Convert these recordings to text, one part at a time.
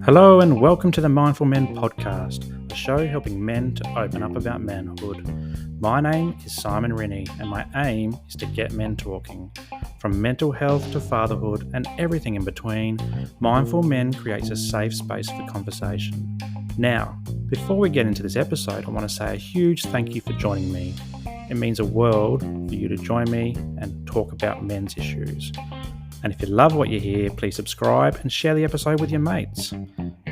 Hello and welcome to the Mindful Men podcast, a show helping men to open up about manhood. My name is Simon Rennie and my aim is to get men talking. From mental health to fatherhood and everything in between, Mindful Men creates a safe space for conversation. Now, before we get into this episode, I want to say a huge thank you for joining me. It means a world for you to join me and talk about men's issues. And if you love what you hear, please subscribe and share the episode with your mates.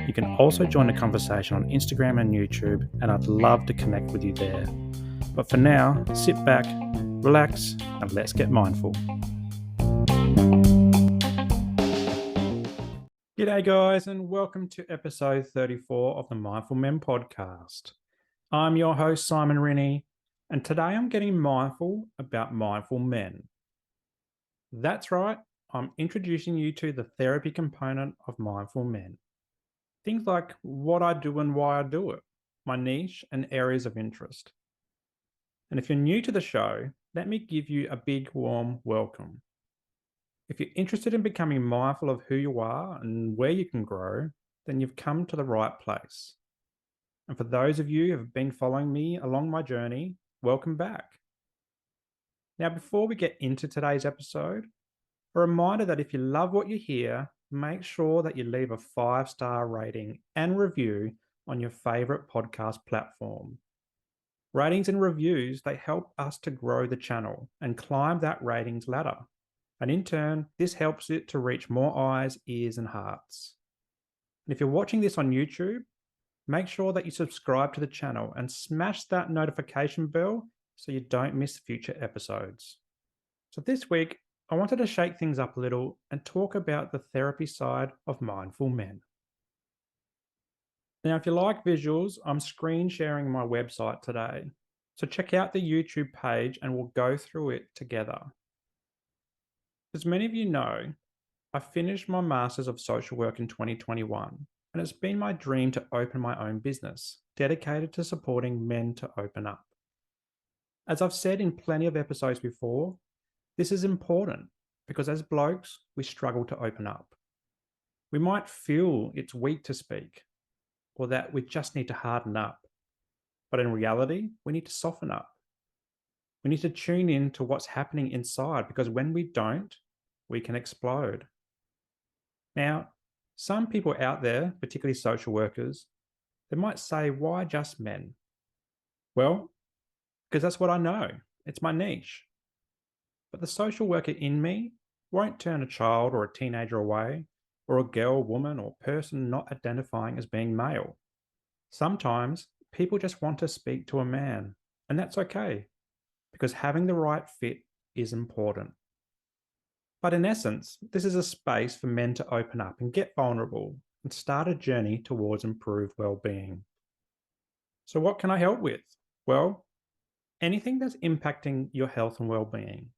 You can also join the conversation on Instagram and YouTube, and I'd love to connect with you there. But for now, sit back, relax, and let's get mindful. G'day guys, and welcome to episode 34 of the Mindful Men podcast. I'm your host, Simon Rennie, and today I'm getting mindful about mindful men. That's right. I'm introducing you to the therapy component of Mindful Men. Things like what I do and why I do it, my niche and areas of interest. And if you're new to the show, let me give you a big warm welcome. If you're interested in becoming mindful of who you are and where you can grow, then you've come to the right place. And for those of you who have been following me along my journey, welcome back. Now, before we get into today's episode, a reminder that if you love what you hear, make sure that you leave a 5-star rating and review on your favorite podcast platform. Ratings and reviews, they help us to grow the channel and climb that ratings ladder. And in turn, this helps it to reach more eyes, ears, and hearts. And if you're watching this on YouTube, make sure that you subscribe to the channel and smash that notification bell so you don't miss future episodes. So this week, I wanted to shake things up a little and talk about the therapy side of Mindful Men. Now, if you like visuals, I'm screen sharing my website today. So check out the YouTube page and we'll go through it together. As many of you know, I finished my Masters of Social Work in 2021, and it's been my dream to open my own business, dedicated to supporting men to open up. As I've said in plenty of episodes before, this is important because as blokes, we struggle to open up. We might feel it's weak to speak or that we just need to harden up. But in reality, we need to soften up. We need to tune in to what's happening inside because when we don't, we can explode. Now, some people out there, particularly social workers, they might say, why just men? Well, because that's what I know. It's my niche. But the social worker in me won't turn a child or a teenager away, or a girl, woman, or person not identifying as being male. Sometimes people just want to speak to a man, and that's okay, because having the right fit is important. But in essence, this is a space for men to open up and get vulnerable and start a journey towards improved well-being. So what can I help with? Well, anything that's impacting your health and well-being.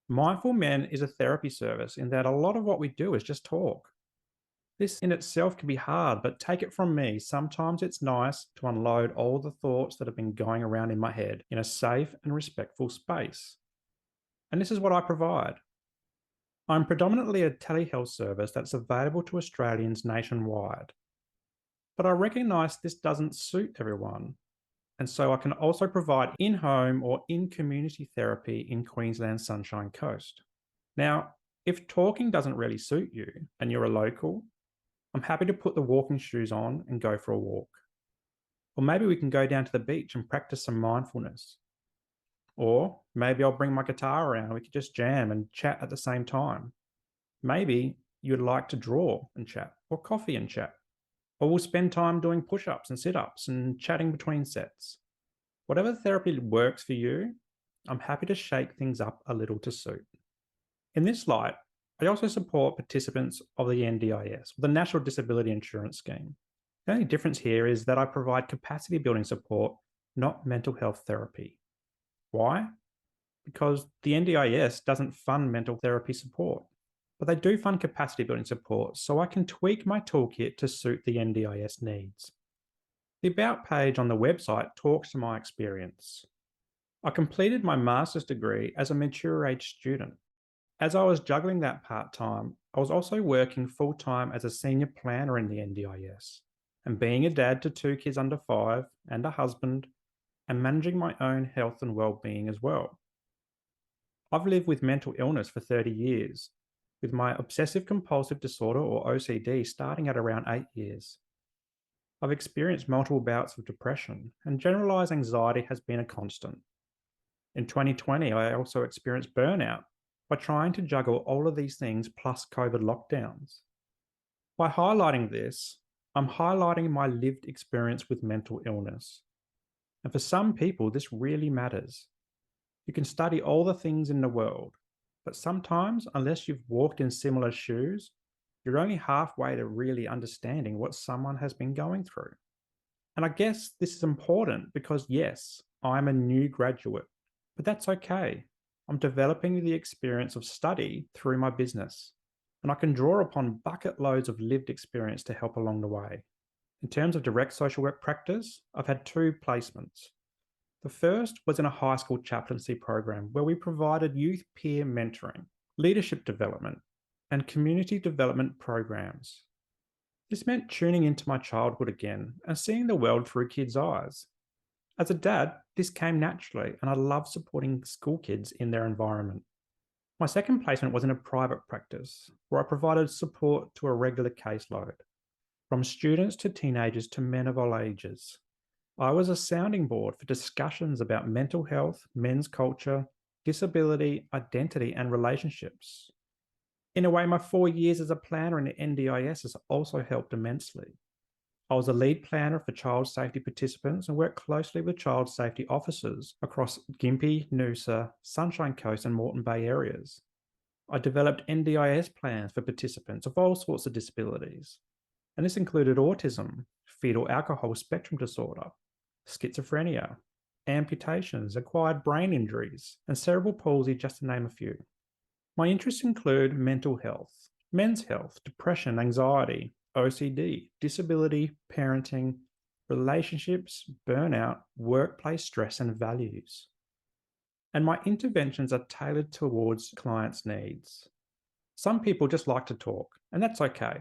Mindful Men is a therapy service in that a lot of what we do is just talk. This in itself can be hard, but take it from me, sometimes it's nice to unload all the thoughts that have been going around in my head in a safe and respectful space. And this is what I provide. I'm predominantly a telehealth service that's available to Australians nationwide. But I recognise this doesn't suit everyone. And so I can also provide in-home or in-community therapy in Queensland's Sunshine Coast. Now, if talking doesn't really suit you and you're a local, I'm happy to put the walking shoes on and go for a walk. Or maybe we can go down to the beach and practice some mindfulness. Or maybe I'll bring my guitar around and we could just jam and chat at the same time. Maybe you'd like to draw and chat, or coffee and chat. Or we'll spend time doing push-ups and sit-ups and chatting between sets. Whatever therapy works for you, I'm happy to shake things up a little to suit. In this light, I also support participants of the NDIS, the National Disability Insurance Scheme. The only difference here is that I provide capacity building support, not mental health therapy. Why? Because the NDIS doesn't fund mental therapy support, but they do fund capacity building support, so I can tweak my toolkit to suit the NDIS needs. The About page on the website talks to my experience. I completed my master's degree as a mature age student, As I was juggling that part-time, I was also working full-time as a senior planner in the NDIS and being a dad to two kids under 5 and a husband and managing my own health and well-being as well. I've lived with mental illness for 30 years, with my obsessive compulsive disorder or OCD starting at around 8 years. I've experienced multiple bouts of depression, and generalized anxiety has been a constant. In 2020, I also experienced burnout by trying to juggle all of these things plus COVID lockdowns. By highlighting this, I'm highlighting my lived experience with mental illness. And for some people, this really matters. You can study all the things in the world, but sometimes, unless you've walked in similar shoes, you're only halfway to really understanding what someone has been going through. And I guess this is important because, yes, I'm a new graduate, but that's okay. I'm developing the experience of study through my business, and I can draw upon bucket loads of lived experience to help along the way. In terms of direct social work practice, I've had 2 placements. The first was in a high school chaplaincy program where we provided youth peer mentoring, leadership development, and community development programs. This meant tuning into my childhood again and seeing the world through kids' eyes. As a dad, this came naturally, and I love supporting school kids in their environment. My second placement was in a private practice where I provided support to a regular caseload, from students to teenagers to men of all ages. I was a sounding board for discussions about mental health, men's culture, disability, identity, and relationships. In a way, my 4 years as a planner in the NDIS has also helped immensely. I was a lead planner for child safety participants and worked closely with child safety officers across Gympie, Noosa, Sunshine Coast, and Moreton Bay areas. I developed NDIS plans for participants of all sorts of disabilities, and this included autism, fetal alcohol spectrum disorder, schizophrenia, amputations, acquired brain injuries, and cerebral palsy, just to name a few. My interests include mental health, men's health, depression, anxiety, OCD, disability, parenting, relationships, burnout, workplace stress, and values. And my interventions are tailored towards clients' needs. Some people just like to talk, and that's okay.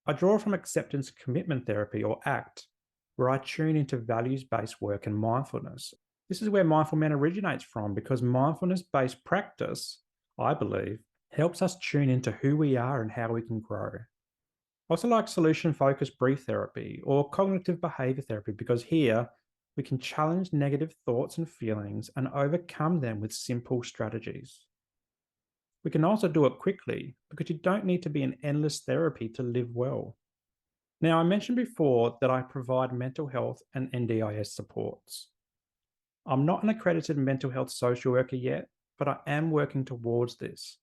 I draw from acceptance commitment therapy, or ACT, where I tune into values-based work and mindfulness. This is where Mindful Men originates from because mindfulness-based practice, I believe, helps us tune into who we are and how we can grow. I also like solution-focused brief therapy or cognitive behavior therapy because here we can challenge negative thoughts and feelings and overcome them with simple strategies. We can also do it quickly because you don't need to be in endless therapy to live well. Now, I mentioned before that I provide mental health and NDIS supports. I'm not an accredited mental health social worker yet, but I am working towards this.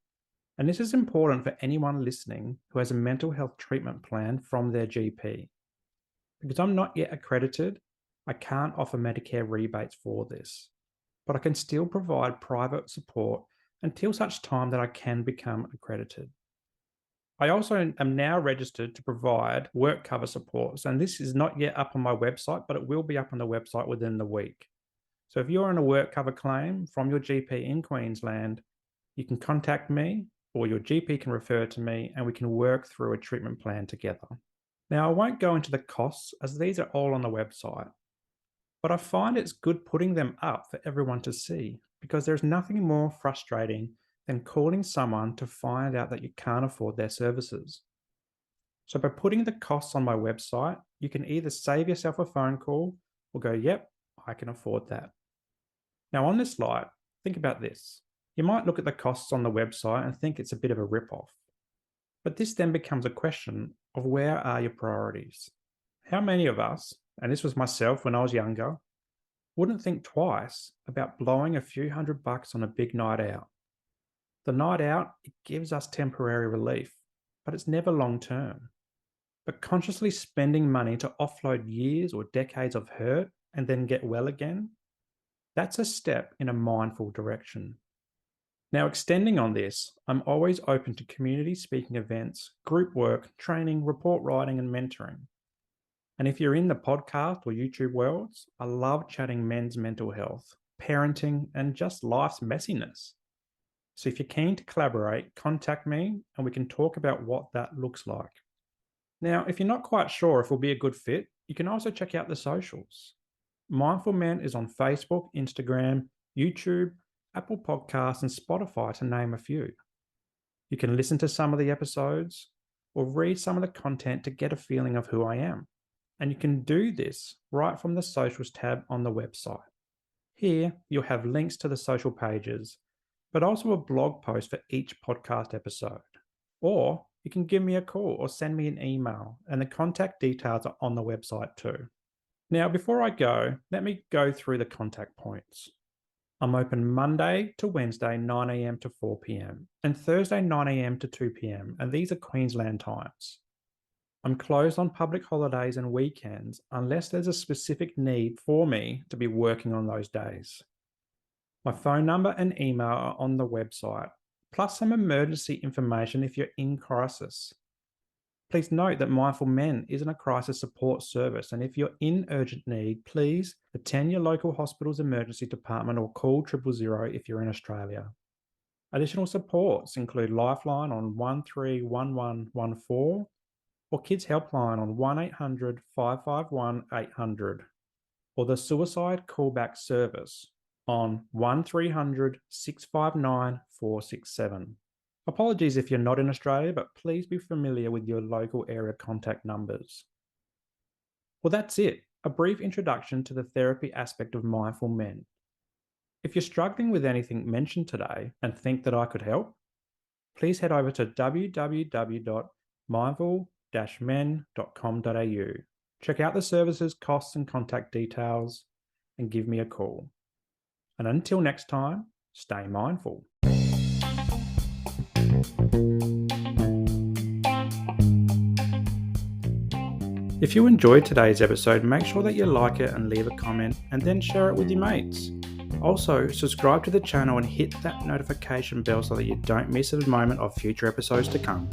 And this is important for anyone listening who has a mental health treatment plan from their GP. Because I'm not yet accredited, I can't offer Medicare rebates for this, but I can still provide private support until such time that I can become accredited. I also am now registered to provide Workcover supports, and this is not yet up on my website, but it will be up on the website within the week. So if you're on a Workcover claim from your GP in Queensland, you can contact me or your GP can refer to me and we can work through a treatment plan together. Now, I won't go into the costs as these are all on the website, but I find it's good putting them up for everyone to see because there's nothing more frustrating than calling someone to find out that you can't afford their services. So by putting the costs on my website, you can either save yourself a phone call or go, yep, I can afford that. Now on this slide, think about this. You might look at the costs on the website and think it's a bit of a rip-off. But this then becomes a question of where are your priorities? How many of us, and this was myself when I was younger, wouldn't think twice about blowing a few $100 on a big night out? The night out, it gives us temporary relief, but it's never long-term. But consciously spending money to offload years or decades of hurt and then get well again, that's a step in a mindful direction. Now, extending on this, I'm always open to community speaking events, group work, training, report writing, and mentoring. And if you're in the podcast or YouTube worlds, I love chatting men's mental health, parenting, and just life's messiness. So if you're keen to collaborate, contact me and we can talk about what that looks like. Now, if you're not quite sure if we'll be a good fit, you can also check out the socials. Mindful Men is on Facebook, Instagram, YouTube, Apple Podcasts, and Spotify, to name a few. You can listen to some of the episodes or read some of the content to get a feeling of who I am. And you can do this right from the socials tab on the website. Here, you'll have links to the social pages, but also a blog post for each podcast episode. Or you can give me a call or send me an email, and the contact details are on the website too. Now, before I go, let me go through the contact points. I'm open Monday to Wednesday, 9 a.m. to 4 p.m., and Thursday, 9 a.m. to 2 p.m., and these are Queensland times. I'm closed on public holidays and weekends unless there's a specific need for me to be working on those days. My phone number and email are on the website, plus some emergency information if you're in crisis. Please note that Mindful Men isn't a crisis support service, and if you're in urgent need, please attend your local hospital's emergency department or call 000 if you're in Australia. Additional supports include Lifeline on 131114 or Kids Helpline on 1800 551 800 or the Suicide Callback Service on 1300 659 467. Apologies if you're not in Australia, but please be familiar with your local area contact numbers. Well, that's it. A brief introduction to the therapy aspect of Mindful Men. If you're struggling with anything mentioned today and think that I could help, please head over to www.mindful-men.com.au. Check out the services, costs, and contact details, and give me a call. And until next time, stay mindful. If you enjoyed today's episode, make sure that you like it and leave a comment, and then share it with your mates. Also, subscribe to the channel and hit that notification bell so that you don't miss a moment of future episodes to come.